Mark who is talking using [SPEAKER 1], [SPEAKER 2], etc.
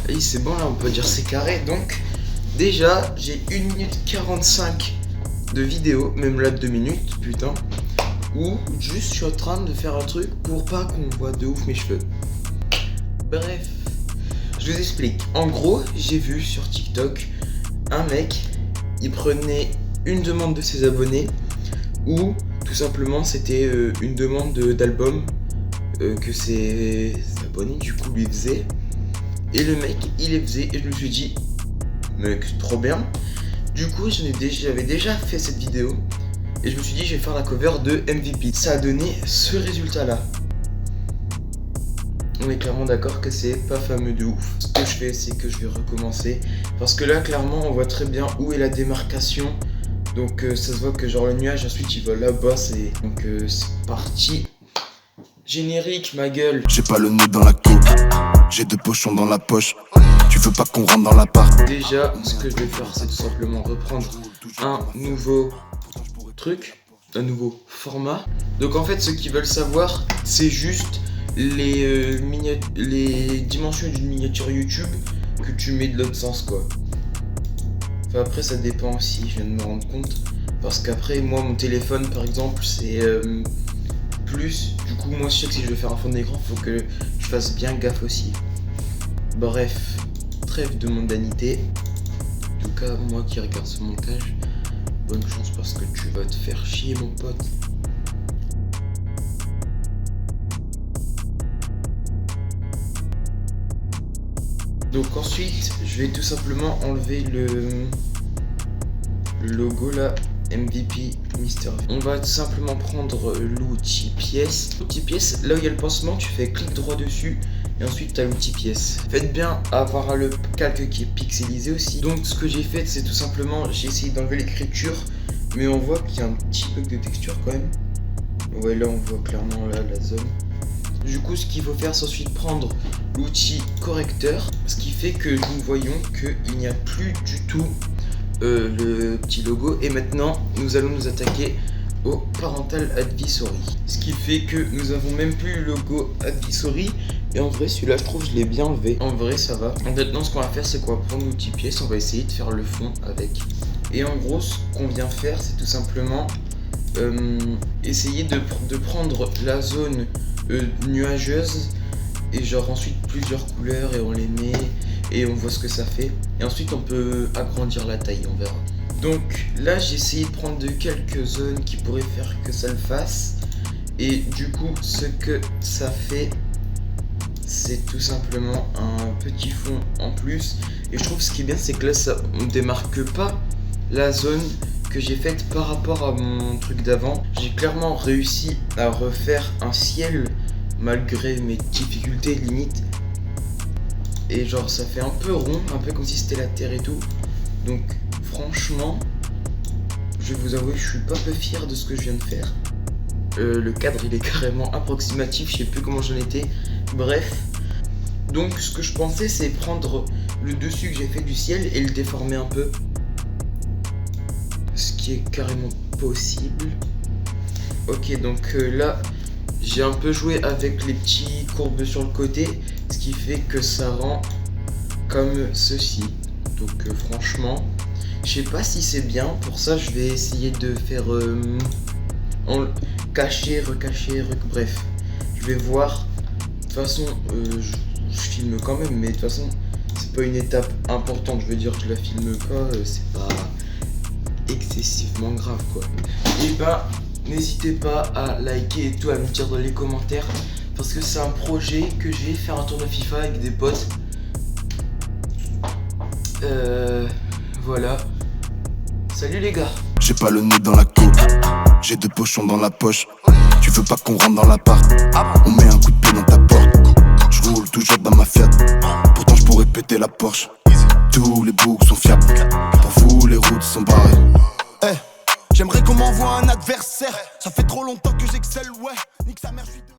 [SPEAKER 1] Oui, c'est bon, là on peut dire c'est carré. Donc déjà j'ai 1 minute 45 de vidéo, même là 2 minutes, putain, où juste je suis en train de faire un truc pour pas qu'on voit de ouf mes cheveux. Bref, je vous explique. En gros, j'ai vu sur TikTok un mec, il prenait une demande de ses abonnés ou tout simplement c'était une demande d'album que ses abonnés du coup lui faisaient. Et le mec, il les faisait et je me suis dit, mec, trop bien. Du coup, j'avais déjà fait cette vidéo et je me suis dit, je vais faire la cover de MVP. Ça a donné ce résultat-là. On est clairement d'accord que c'est pas fameux de ouf. Ce que je fais, c'est que je vais recommencer. Parce que là, clairement, on voit très bien où est la démarcation. Donc ça se voit que genre le nuage, ensuite il va là-bas. Donc c'est parti. Générique, ma gueule.
[SPEAKER 2] J'ai pas le nez dans la coupe, j'ai 2 pochons dans la poche. Tu veux pas qu'on rentre dans l'appart?
[SPEAKER 1] Déjà, ce que je vais faire, c'est tout simplement reprendre un nouveau truc, un nouveau format. Donc en fait, ceux qui veulent savoir, c'est juste les dimensions d'une miniature YouTube que tu mets de l'autre sens, quoi. Enfin, après, ça dépend aussi, je viens de me rendre compte. Parce qu'après, moi, mon téléphone, par exemple, c'est plus. Du coup, moi, je sais que si je veux faire un fond d'écran, faut que je fasse bien gaffe aussi. Bref, trêve de mondanité. En tout cas, moi qui regarde ce montage, bonne chance parce que tu vas te faire chier, mon pote. Donc ensuite, je vais tout simplement enlever le logo là, MVP Mister V. On va tout simplement prendre l'outil pièce. L'outil pièce, là où il y a le pansement, tu fais clic droit dessus et ensuite tu as l'outil pièce. Faites bien avoir le calque qui est pixelisé aussi. Donc ce que j'ai fait, c'est tout simplement, j'ai essayé d'enlever l'écriture, mais on voit qu'il y a un petit bug de texture quand même. Ouais, là on voit clairement là la zone. Du coup, ce qu'il faut faire, c'est ensuite prendre l'outil correcteur, ce qui fait que nous voyons qu'il n'y a plus du tout le petit logo. Et maintenant, nous allons nous attaquer au Parental Advisory. Ce qui fait que nous avons même plus le logo Advisory. Et en vrai, celui-là, je trouve, je l'ai bien enlevé. En vrai, ça va. Maintenant, ce qu'on va faire, c'est qu'on va prendre l'outil pièce. On va essayer de faire le fond avec. Et en gros, ce qu'on vient faire, c'est tout simplement essayer de prendre la zone nuageuse et genre ensuite plusieurs couleurs et on les met et on voit ce que ça fait et ensuite on peut agrandir la taille, on verra. Donc là j'ai essayé de prendre de quelques zones qui pourraient faire que ça le fasse et du coup ce que ça fait c'est tout simplement un petit fond en plus et je trouve ce qui est bien c'est que là ça, on démarque pas la zone que j'ai faite par rapport à mon truc d'avant. J'ai clairement réussi à refaire un ciel malgré mes difficultés limite. Et genre ça fait un peu rond, un peu comme si c'était la terre et tout. Donc franchement, je vais vous avouer, je suis pas peu fier de ce que je viens de faire. Le cadre il est carrément approximatif, je sais plus comment j'en étais. Bref. Donc ce que je pensais c'est prendre le dessus que j'ai fait du ciel et le déformer un peu. Ce qui est carrément possible. Ok, donc là j'ai un peu joué avec les petits courbes sur le côté, ce qui fait que ça rend comme ceci. Donc franchement, je sais pas si c'est bien. Pour ça, je vais essayer de faire cacher, recacher, bref. Je vais voir. De toute façon, je filme quand même, mais de toute façon, c'est pas une étape importante. Je veux dire, je la filme pas, c'est pas excessivement grave quoi. Et bah n'hésitez pas à liker et tout, à me dire dans les commentaires parce que c'est un projet que je vais faire un tour de FIFA avec des potes. Voilà. Salut les gars.
[SPEAKER 2] J'ai pas le nez dans la coupe, j'ai 2 pochons dans la poche. Tu veux pas qu'on rentre dans l'appart? On met un coup de pied dans ta porte. Je roule toujours dans ma Fiat, pourtant je pourrais péter la Porsche. Tous les boucs sont fiables, pour vous les routes sont barrées.
[SPEAKER 3] J'aimerais qu'on m'envoie un adversaire. Ça fait trop longtemps que j'excelle, ouais. Nique sa mère, je suis